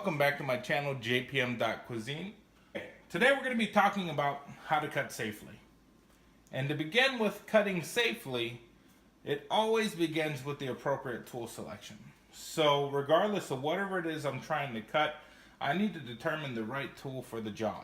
welcome back to my channel, JPM.Cuisine. Today we're going to be talking about how to cut safely. And to begin with cutting safely, it always begins with the appropriate tool selection. So regardless of whatever it is I'm trying to cut, I need to determine the right tool for the job.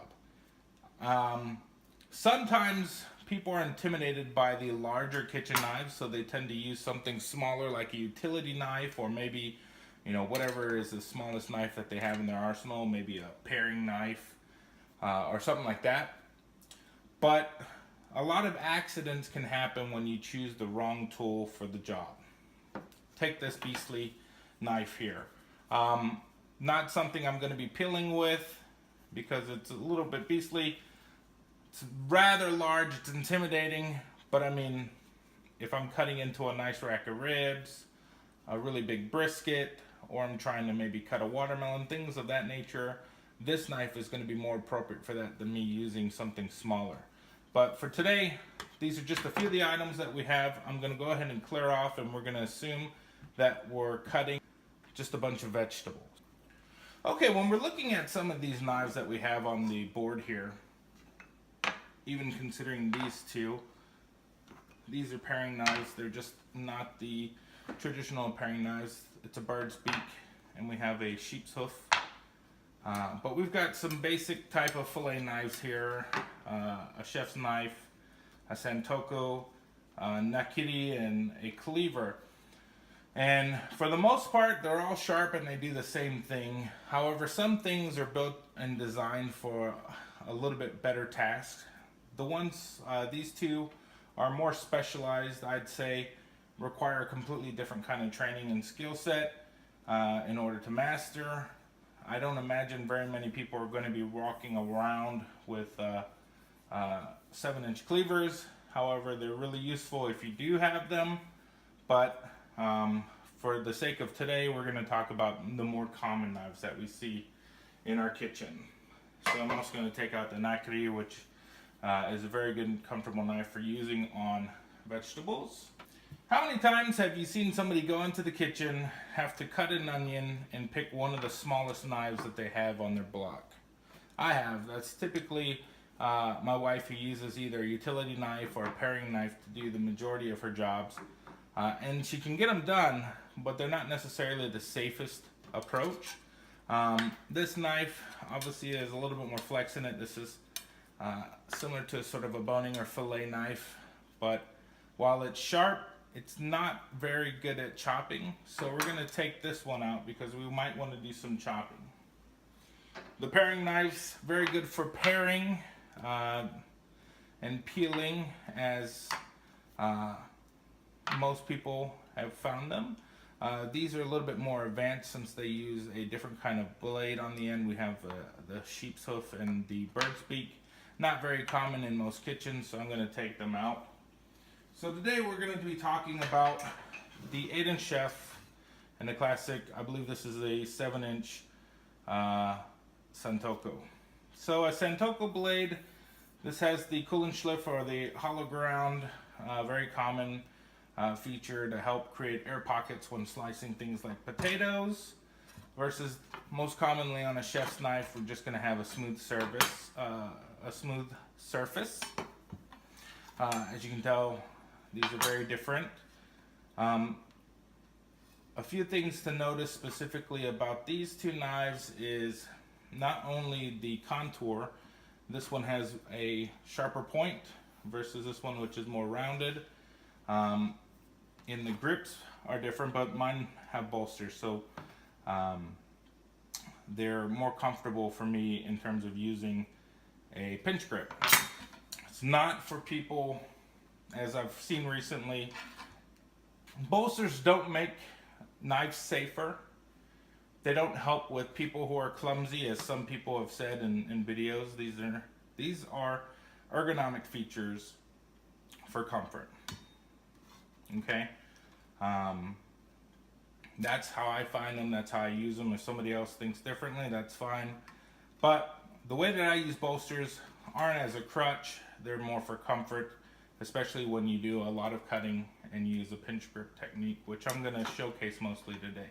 Sometimes people are intimidated by the larger kitchen knives, so they tend to use something smaller like a utility knife, or maybe, whatever is the smallest knife that they have in their arsenal, maybe a paring knife or something like that. But a lot of accidents can happen when you choose the wrong tool for the job. Take this beastly knife here. Not something I'm going to be peeling with because it's a little bit beastly. It's rather large, it's intimidating, but I mean, if I'm cutting into a nice rack of ribs, a really big brisket, or I'm trying to maybe cut a watermelon, things of that nature, this knife is going to be more appropriate for that than me using something smaller. But for today, these are just a few of the items that we have. I'm going to go ahead and clear off, and we're going to assume that we're cutting just a bunch of vegetables. Okay, when we're looking at some of these knives that we have on the board here, even considering these two, these are paring knives. They're just not the traditional paring knives. It's a bird's beak, and we have a sheep's hoof. But we've got some basic type of fillet knives here, a chef's knife, a Santoku, a nakiri, and a cleaver. And for the most part, they're all sharp and they do the same thing. However, some things are built and designed for a little bit better tasks. The ones, these two are more specialized, I'd say, require a completely different kind of training and skill set in order to master. I don't imagine very many people are going to be walking around with 7-inch cleavers. However, they're really useful if you do have them. But for the sake of today, we're going to talk about the more common knives that we see in our kitchen. So I'm also going to take out the nakiri, which is a very good and comfortable knife for using on vegetables. How many times have you seen somebody go into the kitchen, have to cut an onion, and pick one of the smallest knives that they have on their block? I have. That's typically my wife, who uses either a utility knife or a paring knife to do the majority of her jobs. And she can get them done, but they're not necessarily the safest approach. This knife obviously has a little bit more flex in it. This is similar to sort of a boning or fillet knife, but while it's sharp, it's not very good at chopping. So we're going to take this one out because we might want to do some chopping. The paring knives, very good for paring and peeling, as most people have found them. These are a little bit more advanced since they use a different kind of blade on the end. We have the sheep's hoof and the bird's beak. Not very common in most kitchens, so I'm going to take them out. So today we're going to be talking about the 8-inch chef and the classic, I believe this is a 7-inch Santoku. So a Santoku blade, this has the Kugelschliff, or the hollow ground, very common feature to help create air pockets when slicing things like potatoes, versus most commonly on a chef's knife, we're just going to have a smooth surface. As you can tell, these are very different. A few things to notice specifically about these two knives is not only the contour. This one has a sharper point versus this one, which is more rounded. And the grips are different, but mine have bolsters, so they're more comfortable for me in terms of using a pinch grip. It's not for people, as I've seen recently, bolsters don't make knives safer. They don't help with people who are clumsy, as some people have said in videos. These are ergonomic features for comfort. Okay? That's how I find them, that's how I use them. If somebody else thinks differently, that's fine. But the way that I use bolsters aren't as a crutch, they're more for comfort, especially when you do a lot of cutting and use a pinch grip technique, which I'm going to showcase mostly today.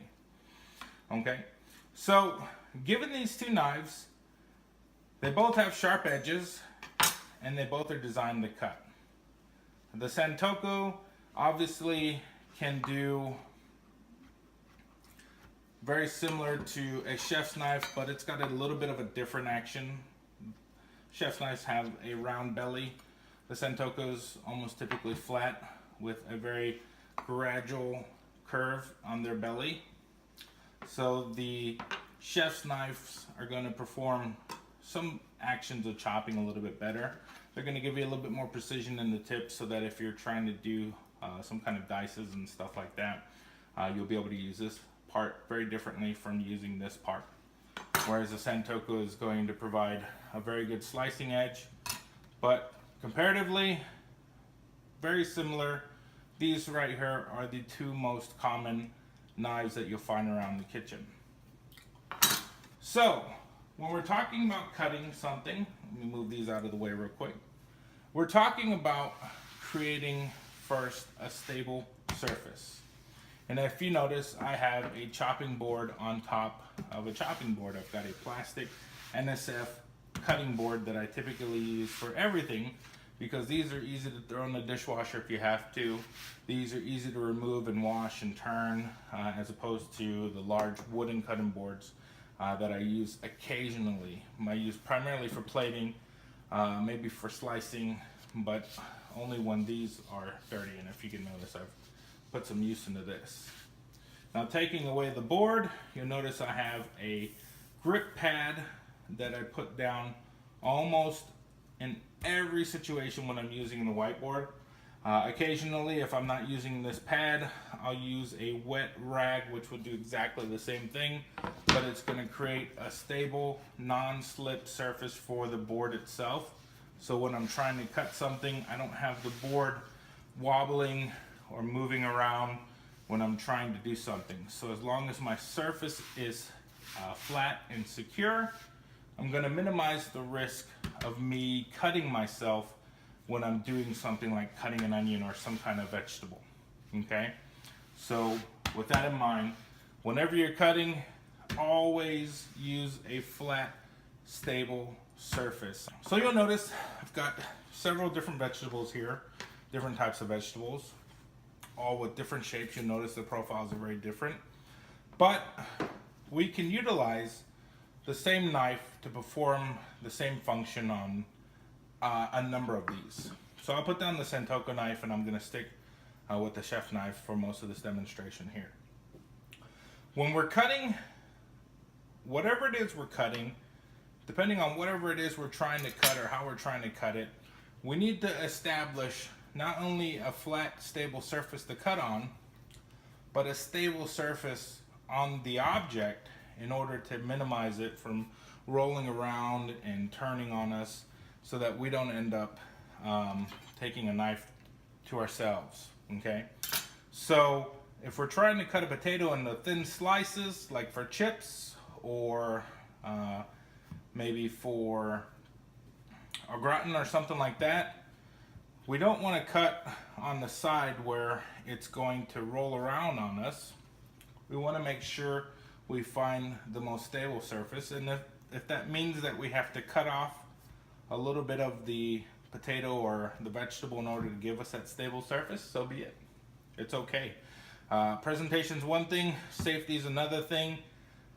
Okay, So, given these two knives, they both have sharp edges and they both are designed to cut. The Santoku obviously can do very similar to a chef's knife, but it's got a little bit of a different action. Chef's knives have a round belly. The Santoku's almost typically flat with a very gradual curve on their belly. So the chef's knives are going to perform some actions of chopping a little bit better. They're going to give you a little bit more precision in the tip so that if you're trying to do some kind of dices and stuff like that, you'll be able to use this part very differently from using this part. Whereas the Santoku is going to provide a very good slicing edge, but comparatively very similar. These right here are the two most common knives that you'll find around the kitchen. So when we're talking about cutting something, let me move these out of the way real quick. We're talking about creating first a stable surface. And if you notice, I have a chopping board on top of a chopping board. I've got a plastic NSF cutting board that I typically use for everything because these are easy to throw in the dishwasher if you have to. These are easy to remove and wash and turn as opposed to the large wooden cutting boards that I use occasionally. I use primarily for plating, maybe for slicing, but only when these are dirty. And if you can notice, I've put some use into this. Now taking away the board, you'll notice I have a grip pad that I put down almost in every situation when I'm using the whiteboard. Occasionally, if I'm not using this pad, I'll use a wet rag, which will do exactly the same thing, but it's going to create a stable, non-slip surface for the board itself. So when I'm trying to cut something, I don't have the board wobbling or moving around when I'm trying to do something. So as long as my surface is flat and secure, I'm going to minimize the risk of me cutting myself when I'm doing something like cutting an onion or some kind of vegetable. Okay? So with that in mind, whenever you're cutting, always use a flat, stable surface. So you'll notice I've got several different vegetables here, different types of vegetables, all with different shapes. You'll notice the profiles are very different, but we can utilize the same knife to perform the same function on a number of these. So I'll put down the Santoku knife and I'm going to stick with the chef knife for most of this demonstration here. When we're cutting, whatever it is we're cutting, depending on whatever it is we're trying to cut or how we're trying to cut it, we need to establish not only a flat, stable surface to cut on, but a stable surface on the object in order to minimize it from rolling around and turning on us so that we don't end up taking a knife to ourselves, okay? So if we're trying to cut a potato into thin slices, like for chips or maybe for a gratin or something like that, we don't want to cut on the side where it's going to roll around on us. We want to make sure we find the most stable surface, and if that means that we have to cut off a little bit of the potato or the vegetable in order to give us that stable surface, so be it. It's okay. Presentation's one thing, safety's another thing.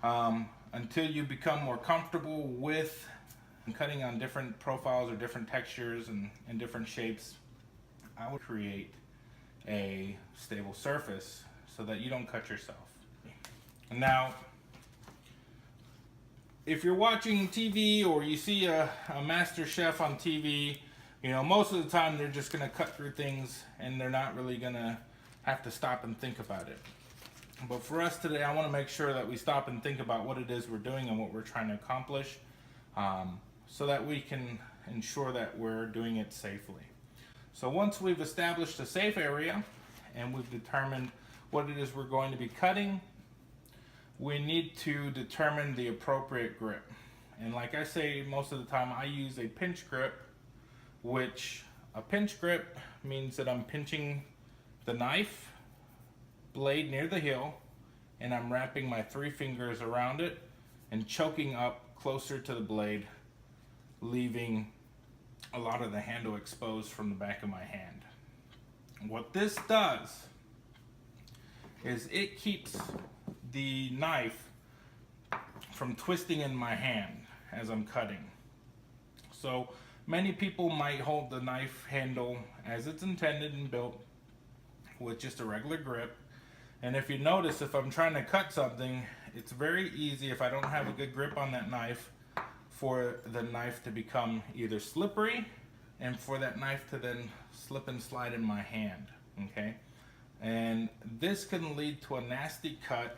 Until you become more comfortable with cutting on different profiles or different textures and different shapes, I would create a stable surface so that you don't cut yourself. Now, if you're watching TV or you see a master chef on TV, you know, most of the time they're just going to cut through things and they're not really going to have to stop and think about it. But for us today, I want to make sure that we stop and think about what it is we're doing and what we're trying to accomplish, so that we can ensure that we're doing it safely. So once we've established a safe area and we've determined what it is we're going to be cutting, we need to determine the appropriate grip. And like I say, most of the time I use a pinch grip, which a pinch grip means that I'm pinching the knife blade near the heel and I'm wrapping my 3 fingers around it and choking up closer to the blade, leaving a lot of the handle exposed from the back of my hand. What this does is it keeps the knife from twisting in my hand as I'm cutting. So many people might hold the knife handle as it's intended and built with just a regular grip. And if you notice, if I'm trying to cut something, it's very easy if I don't have a good grip on that knife for the knife to become either slippery and for that knife to then slip and slide in my hand, okay? And this can lead to a nasty cut,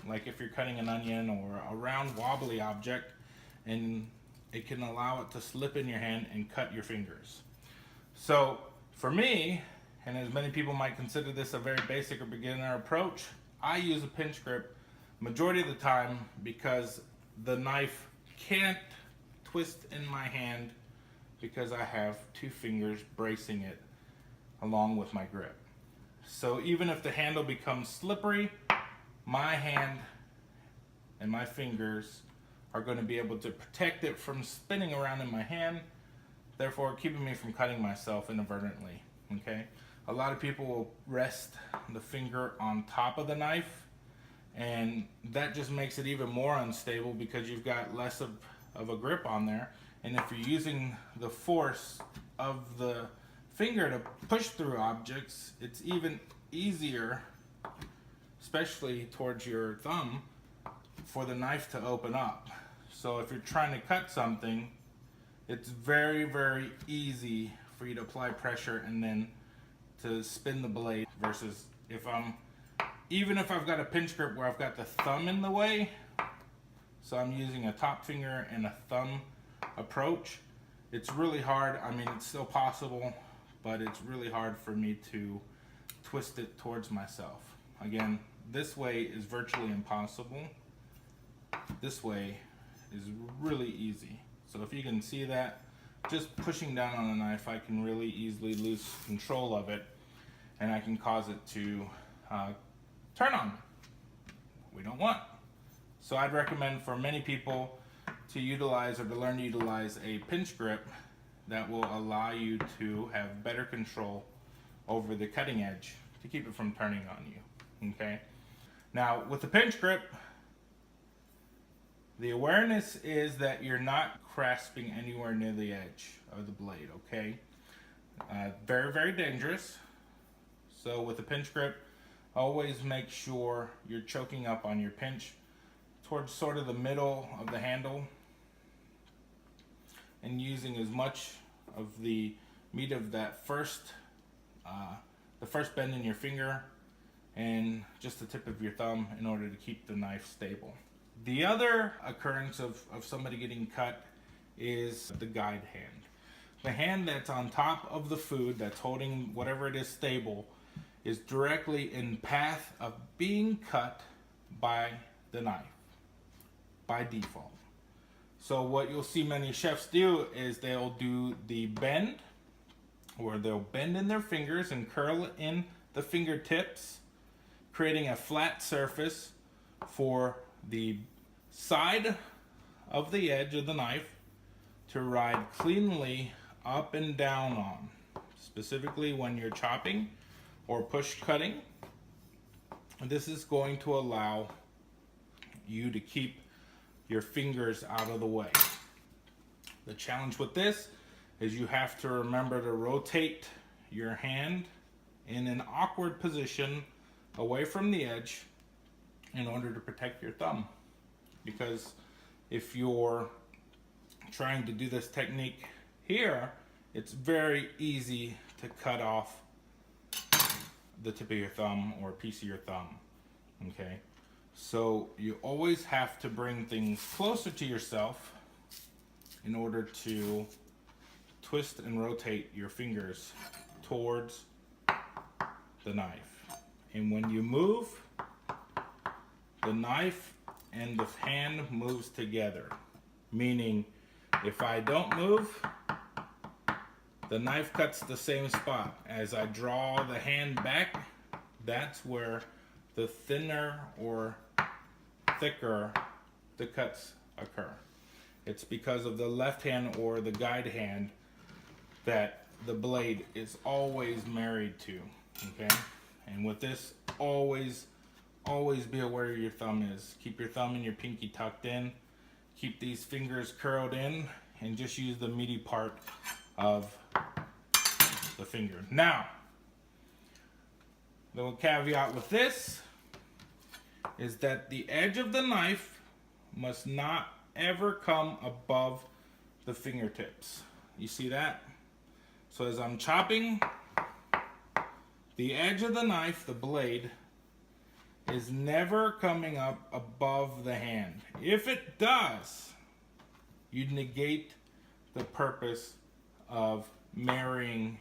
like if you're cutting an onion or a round wobbly object, and it can allow it to slip in your hand and cut your fingers. So for me, and as many people might consider this a very basic or beginner approach, I use a pinch grip majority of the time because the knife can't twist in my hand because I have 2 fingers bracing it along with my grip. So even if the handle becomes slippery, my hand and my fingers are going to be able to protect it from spinning around in my hand, therefore keeping me from cutting myself inadvertently, okay? A lot of people will rest the finger on top of the knife, and that just makes it even more unstable because you've got less of a grip on there. And if you're using the force of the finger to push through objects, it's even easier, especially towards your thumb, for the knife to open up. So if you're trying to cut something, it's very, very easy for you to apply pressure and then to spin the blade, versus even if I've got a pinch grip where I've got the thumb in the way, so I'm using a top finger and a thumb approach, it's really hard. I mean, it's still possible, but it's really hard for me to twist it towards myself. Again, this way is virtually impossible. This way is really easy. So if you can see that, just pushing down on the knife, I can really easily lose control of it, and I can cause it to turn on me. We don't want. So I'd recommend for many people to utilize or to learn to utilize a pinch grip that will allow you to have better control over the cutting edge to keep it from turning on you, okay? Now, with the pinch grip, the awareness is that you're not grasping anywhere near the edge of the blade, okay? Very, very dangerous. So with the pinch grip, always make sure you're choking up on your pinch towards sort of the middle of the handle and using as much of the meat of that the first bend in your finger and just the tip of your thumb in order to keep the knife stable. The other occurrence of somebody getting cut is the guide hand. The hand that's on top of the food that's holding whatever it is stable is directly in path of being cut by the knife by default. So what you'll see many chefs do is they'll do the bend, where they'll bend in their fingers and curl in the fingertips, creating a flat surface for the side of the edge of the knife to ride cleanly up and down on, specifically when you're chopping or push cutting. This is going to allow you to keep your fingers out of the way. The challenge with this is you have to remember to rotate your hand in an awkward position away from the edge in order to protect your thumb. Because if you're trying to do this technique here, it's very easy to cut off the tip of your thumb or a piece of your thumb, okay? So you always have to bring things closer to yourself in order to twist and rotate your fingers towards the knife. And when you move, the knife and the hand moves together. Meaning, if I don't move, the knife cuts the same spot. As I draw the hand back, that's where the thinner or thicker the cuts occur. It's because of the left hand or the guide hand that the blade is always married to, okay? And with this, always be aware where your thumb is. Keep your thumb and your pinky tucked in. Keep these fingers curled in and just use the meaty part of the finger. Now, the caveat with this is that the edge of the knife must not ever come above the fingertips. You see that? So as I'm chopping, the edge of the knife, the blade, is never coming up above the hand. If it does, you negate the purpose of marrying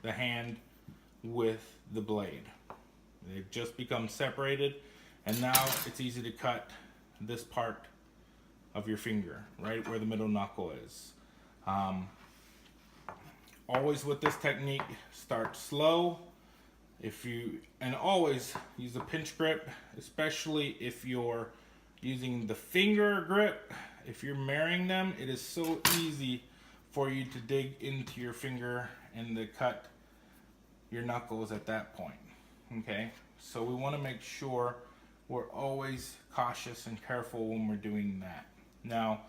the hand with the blade. They just become separated, and now it's easy to cut this part of your finger, right where the middle knuckle is. Always with this technique, start slow. And always use a pinch grip, especially if you're using the finger grip. If you're marrying them, it is so easy for you to dig into your finger and to cut your knuckles at that point, okay? So we want to make sure we're always cautious and careful when we're doing that. Now,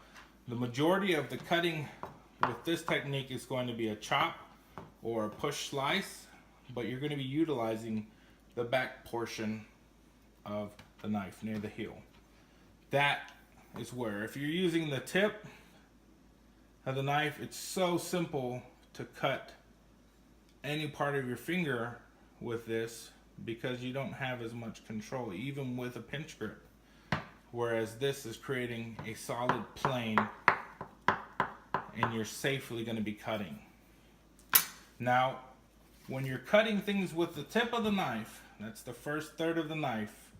the majority of the cutting with this technique is going to be a chop or a push slice, but you're going to be utilizing the back portion of the knife near the heel. That is where, if you're using the tip of the knife, it's so simple to cut any part of your finger with this because you don't have as much control, even with a pinch grip. Whereas this is creating a solid plane and you're safely going to be cutting. Now, when you're cutting things with the tip of the knife, that's the first third of the knife,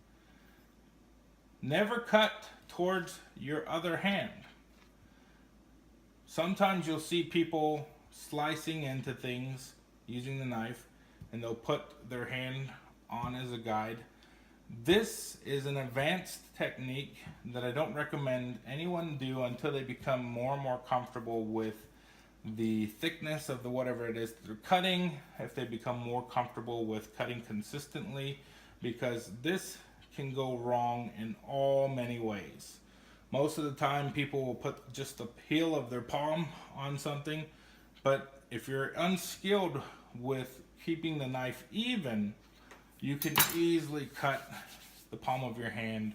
never cut towards your other hand. Sometimes you'll see people slicing into things using the knife and they'll put their hand on as a guide. This is an advanced technique that I don't recommend anyone do until they become more and more comfortable with the thickness of the whatever it is that they're cutting, if they become more comfortable with cutting consistently, because this can go wrong in all many ways. Most of the time people will put just the heel of their palm on something, but if you're unskilled with keeping the knife even, you can easily cut the palm of your hand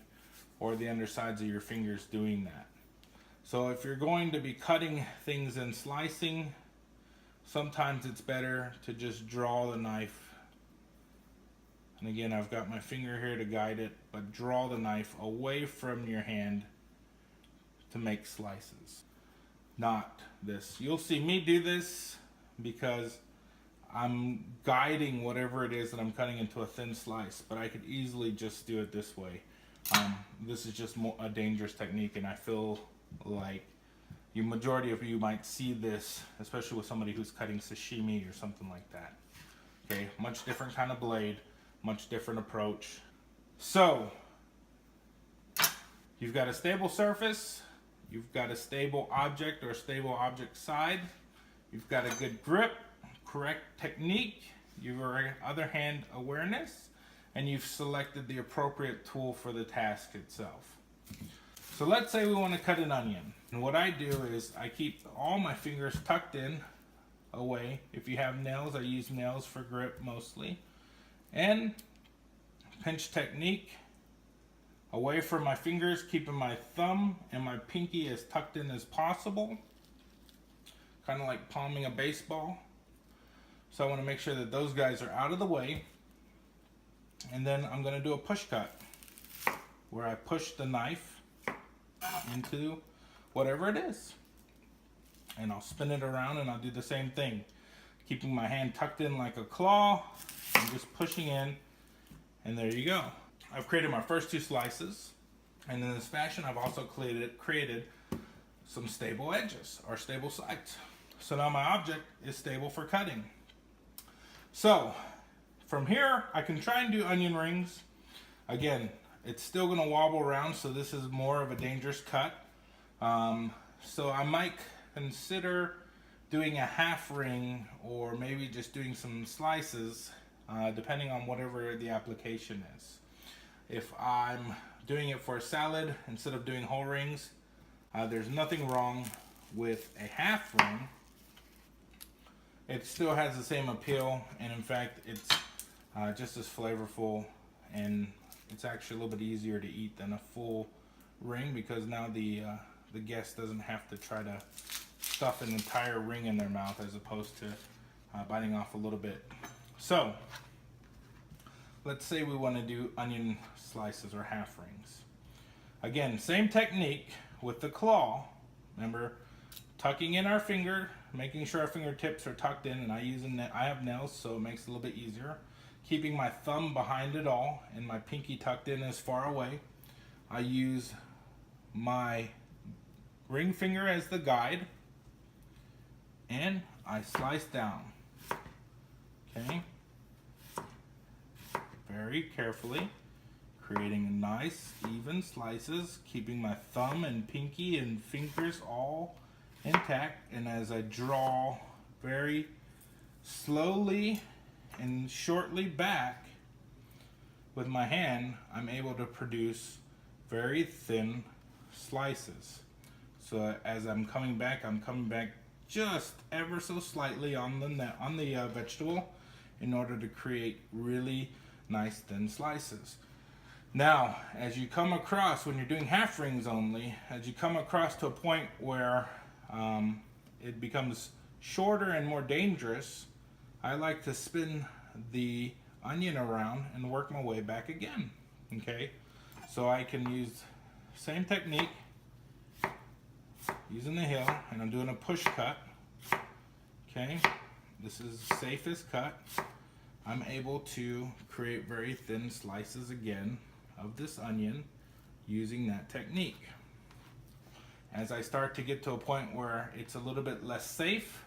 or the undersides of your fingers doing that. So if you're going to be cutting things and slicing, sometimes it's better to just draw the knife. And again, I've got my finger here to guide it, but draw the knife away from your hand to make slices. Not this. You'll see me do this because I'm guiding whatever it is that I'm cutting into a thin slice, but I could easily just do it this way. This is just a dangerous technique, and I feel like the majority of you might see this, especially with somebody who's cutting sashimi or something like that. Okay, much different kind of blade, much different approach. So, you've got a stable surface, you've got a stable object or stable object side, you've got a good grip, correct technique, your other hand awareness, and you've selected the appropriate tool for the task itself. So let's say we want to cut an onion. And what I do is I keep all my fingers tucked in away. If you have nails, I use nails for grip mostly. And pinch technique, away from my fingers, keeping my thumb and my pinky as tucked in as possible. Kind of like palming a baseball. So I want to make sure that those guys are out of the way. And then I'm going to do a push cut where I push the knife into whatever it is. And I'll spin it around and I'll do the same thing. Keeping my hand tucked in like a claw and just pushing in. And there you go. I've created my first two slices. And in this fashion, I've also created some stable edges or stable sides. So now my object is stable for cutting. So from here, I can try and do onion rings. Again, it's still going to wobble around, so this is more of a dangerous cut. So I might consider doing a half ring, or maybe just doing some slices, depending on whatever the application is. If I'm doing it for a salad instead of doing whole rings, there's nothing wrong with a half ring. It still has the same appeal, and in fact it's just as flavorful, and it's actually a little bit easier to eat than a full ring, because now the guest doesn't have to try to stuff an entire ring in their mouth, as opposed to biting off a little bit. So let's say we want to do onion slices or half rings. Again, same technique with the claw. Remember, tucking in our finger, making sure our fingertips are tucked in, and I have nails, so it makes it a little bit easier. Keeping my thumb behind it all and my pinky tucked in as far away. I use my ring finger as the guide, and I slice down. Okay? Very carefully, creating nice even slices, keeping my thumb and pinky and fingers all intact. And as I draw very slowly and shortly back with my hand, I'm able to produce very thin slices. So as I'm coming back just ever so slightly on the vegetable, in order to create really nice thin slices. Now, as you come across, when you're doing half rings only, as you come across to a point where it becomes shorter and more dangerous, I like to spin the onion around and work my way back again. Okay, so I can use same technique, using the heel, and I'm doing a push cut. Okay, this is the safest cut. I'm able to create very thin slices again of this onion using that technique. As I start to get to a point where it's a little bit less safe,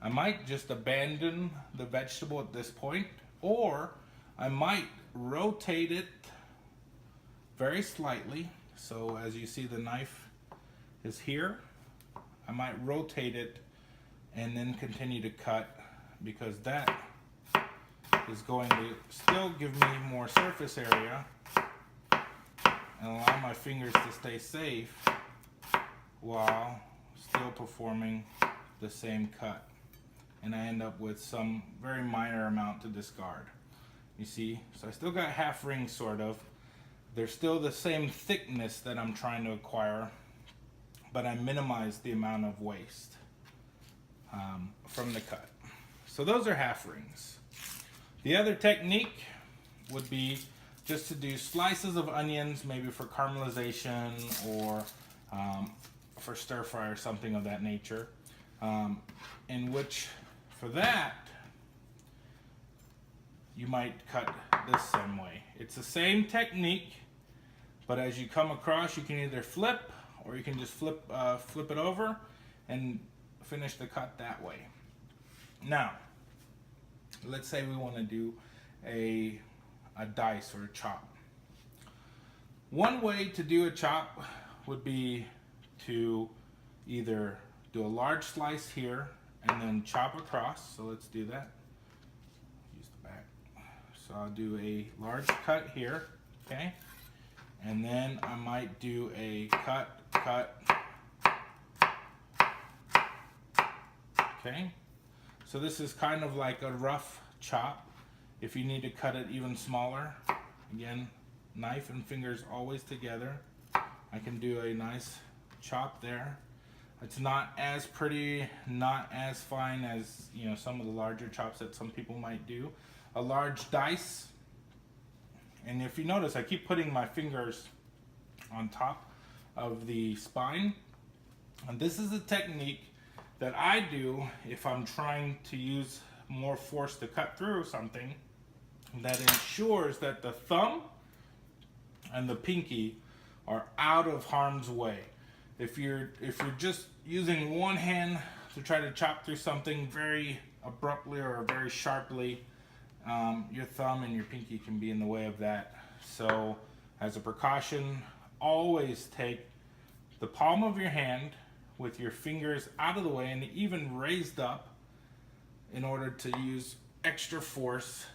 I might just abandon the vegetable at this point, or I might rotate it very slightly. So as you see, the knife is here. I might rotate it and then continue to cut, because that is going to still give me more surface area and allow my fingers to stay safe while still performing the same cut. And I end up with some very minor amount to discard. You see, so I still got half rings, sort of. They're still the same thickness that I'm trying to acquire, but I minimize the amount of waste from the cut. So those are half rings. The other technique would be just to do slices of onions, maybe for caramelization or for stir fry or something of that nature, in which for that you might cut this same way. It's the same technique, but as you come across, you can either flip, or you can just flip it over and finish the cut that way. Now, let's say we want to do a dice or a chop. One way to do a chop would be to either do a large slice here and then chop across. So let's do that. Use the back. So I'll do a large cut here, okay? And then I might do a cut. Okay? So this is kind of like a rough chop. If you need to cut it even smaller, again, knife and fingers always together. I can do a nice chop there. It's not as pretty, not as fine as, you know, some of the larger chops that some people might do. A large dice, and if you notice, I keep putting my fingers on top of the spine. And this is a technique that I do if I'm trying to use more force to cut through something, that ensures that the thumb and the pinky are out of harm's way. If you're just using one hand to try to chop through something very abruptly or very sharply, your thumb and your pinky can be in the way of that. So as a precaution, always take the palm of your hand with your fingers out of the way and even raised up in order to use extra force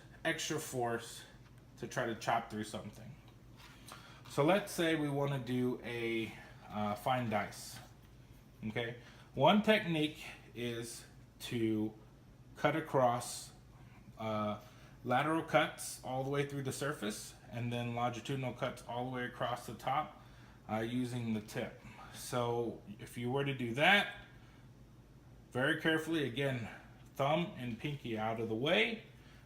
to try to chop through something. So let's say we want to do a fine dice. Okay, one technique is to cut across lateral cuts all the way through the surface, and then longitudinal cuts all the way across the top using the tip. So if you were to do that, very carefully, again, thumb and pinky out of the way.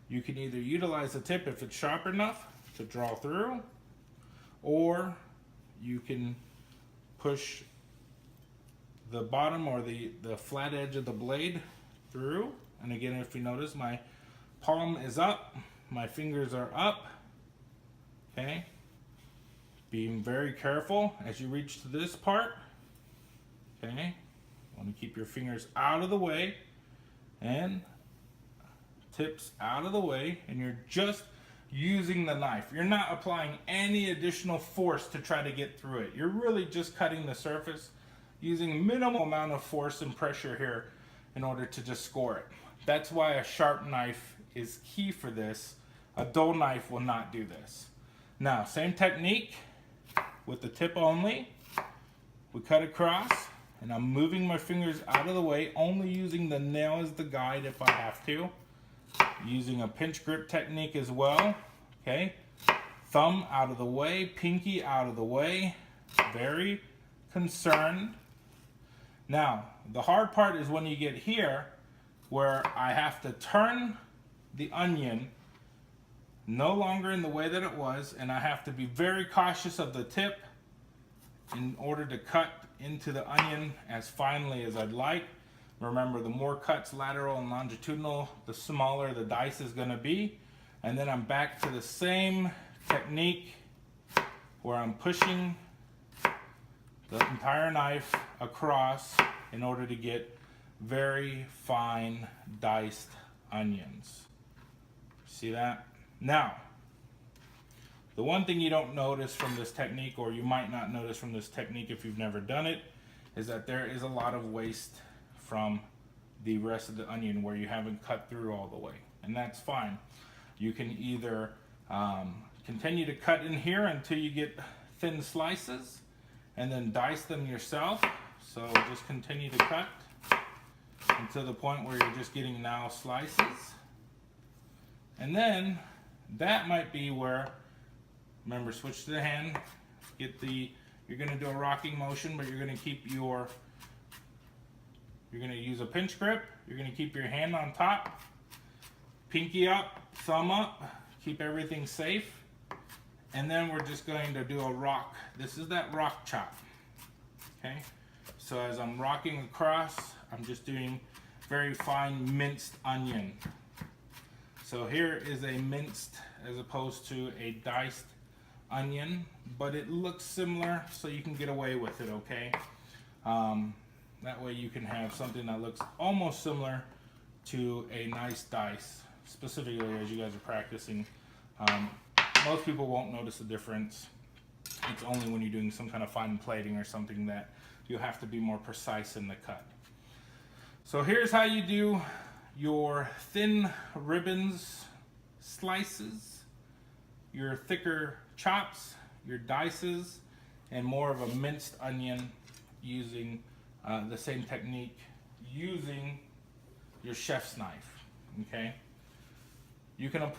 You can either utilize the tip if it's sharp enough to draw through, or you can push the bottom or the flat edge of the blade through. And again, if you notice, my palm is up, my fingers are up. Okay, being very careful as you reach to this part. Okay, you want to keep your fingers out of the way and tips out of the way, and you're just using the knife. You're not applying any additional force to try to get through it. You're really just cutting the surface using minimal amount of force and pressure here in order to just score it. That's why a sharp knife is key for this. A dull knife will not do this. Now, same technique with the tip only. We cut across, and I'm moving my fingers out of the way, only using the nail as the guide if I have to. Using a pinch grip technique as well. Okay, thumb out of the way, pinky out of the way. Very concerned. Now, the hard part is when you get here, where I have to turn the onion no longer in the way that it was, and I have to be very cautious of the tip in order to cut into the onion as finely as I'd like. Remember, the more cuts lateral and longitudinal, the smaller the dice is going to be. And then I'm back to the same technique where I'm pushing the entire knife across in order to get very fine diced onions. See that? Now, the one thing you don't notice from this technique, or you might not notice from this technique if you've never done it, is that there is a lot of waste from the rest of the onion where you haven't cut through all the way, and that's fine. You can either continue to cut in here until you get thin slices and then dice them yourself. So just continue to cut until the point where you're just getting now slices, and then that might be where, remember, switch to the hand, you're going to do a rocking motion, but you're going to keep you're going to use a pinch grip. You're going to keep your hand on top, pinky up, thumb up, keep everything safe. And then we're just going to do a rock. This is that rock chop. Okay? So as I'm rocking across, I'm just doing very fine minced onion. So here is a minced as opposed to a diced onion, but it looks similar, so you can get away with it, okay? That way you can have something that looks almost similar to a nice dice, specifically as you guys are practicing. Most people won't notice the difference. It's only when you're doing some kind of fine plating or something that you have to be more precise in the cut. So here's how you do your thin ribbons slices, your thicker chops, your dices, and more of a minced onion using the same technique, using your chef's knife. Okay, you can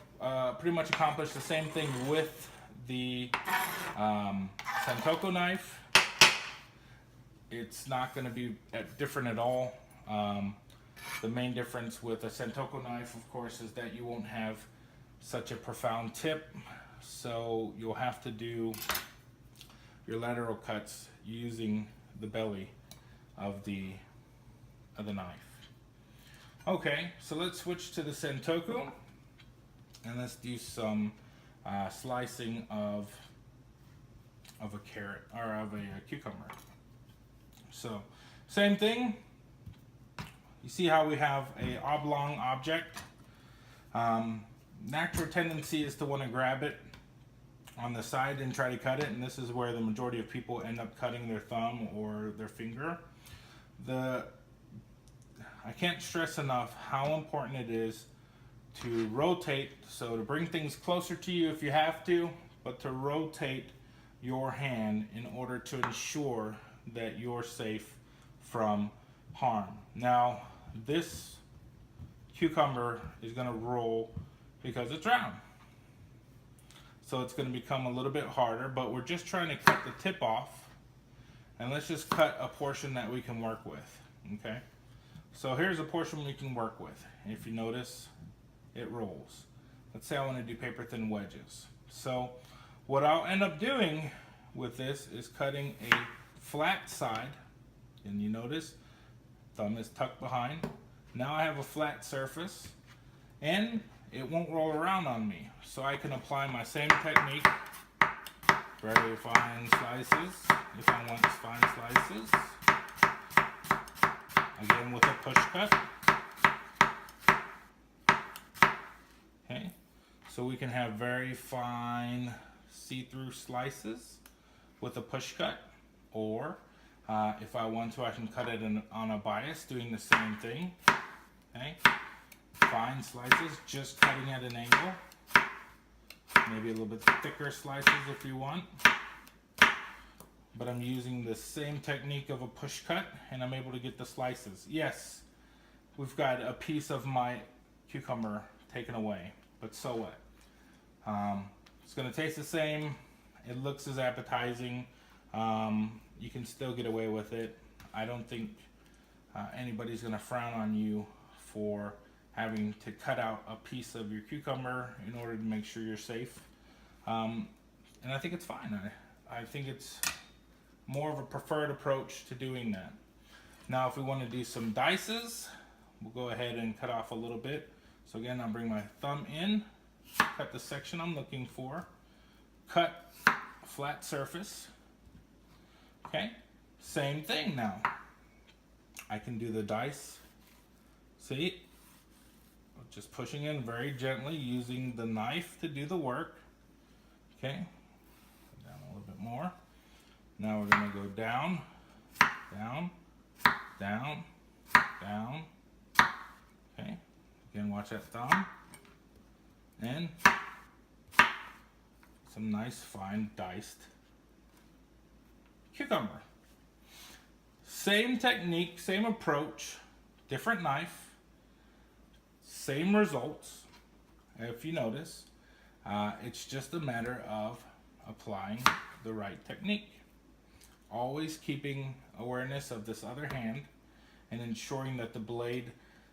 pretty much accomplish the same thing with the Santoku knife. It's not going to be different at all. The main difference with a Santoku knife, of course, is that you won't have such a profound tip, so you'll have to do your lateral cuts using the belly of the knife. Okay, so let's switch to the Santoku, and let's do some slicing of a carrot, or of a cucumber. So, same thing. You see how we have a oblong object? Natural tendency is to want to grab it on the side and try to cut it, and this is where the majority of people end up cutting their thumb or their finger. I can't stress enough how important it is to rotate, so to bring things closer to you if you have to, but to rotate your hand in order to ensure that you're safe from harm. Now, this cucumber is going to roll because it's round. So it's going to become a little bit harder, but we're just trying to cut the tip off, and let's just cut a portion that we can work with, okay? So here's a portion we can work with. If you notice, it rolls. Let's say I want to do paper thin wedges. So what I'll end up doing with this is cutting a flat side, and you notice thumb is tucked behind. Now I have a flat surface, and it won't roll around on me. So I can apply my same technique, very fine slices, if I want fine slices. Again with a push cut. Okay, so we can have very fine see-through slices with a push cut, or if I want to, I can cut it on a bias, doing the same thing. Okay, fine slices, just cutting at an angle. Maybe a little bit thicker slices if you want. But I'm using the same technique of a push cut, and I'm able to get the slices. Yes, we've got a piece of my cucumber taken away, but so what? It's going to taste the same. It looks as appetizing. You can still get away with it. I don't think anybody's going to frown on you for having to cut out a piece of your cucumber in order to make sure you're safe. And I think it's fine. I think it's more of a preferred approach to doing that. Now if we want to do some dices, we'll go ahead and cut off a little bit. So again, I'll bring my thumb in, cut the section I'm looking for, cut a flat surface. Okay, same thing now. I can do the dice. See, just pushing in very gently, using the knife to do the work. Okay, down a little bit more. Now we're going to go down, down, down, down. Okay, again, watch that thumb. And some nice fine diced cucumber. Same technique, same approach, different knife, same results. If you notice, it's just a matter of applying the right technique. Always keeping awareness of this other hand and ensuring that the blade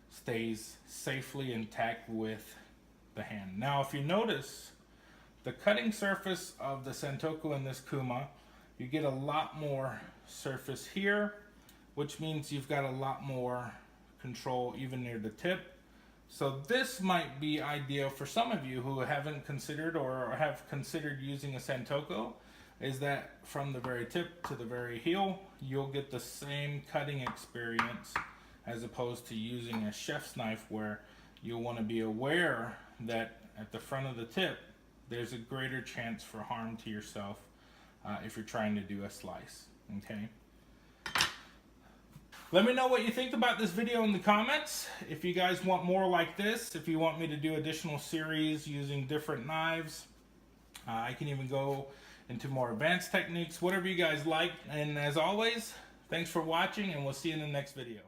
stays safely intact with the hand. Now, if you notice, the cutting surface of the Santoku and this Kuma, you get a lot more surface here, which means you've got a lot more control even near the tip. So this might be ideal for some of you who haven't considered or have considered using a Santoku, is that from the very tip to the very heel, you'll get the same cutting experience as opposed to using a chef's knife, where you'll want to be aware that at the front of the tip, there's a greater chance for harm to yourself if you're trying to do a slice, okay? Let me know what you think about this video in the comments. If you guys want more like this, if you want me to do additional series using different knives, I can even go into more advanced techniques, whatever you guys like. And as always, thanks for watching, and we'll see you in the next video.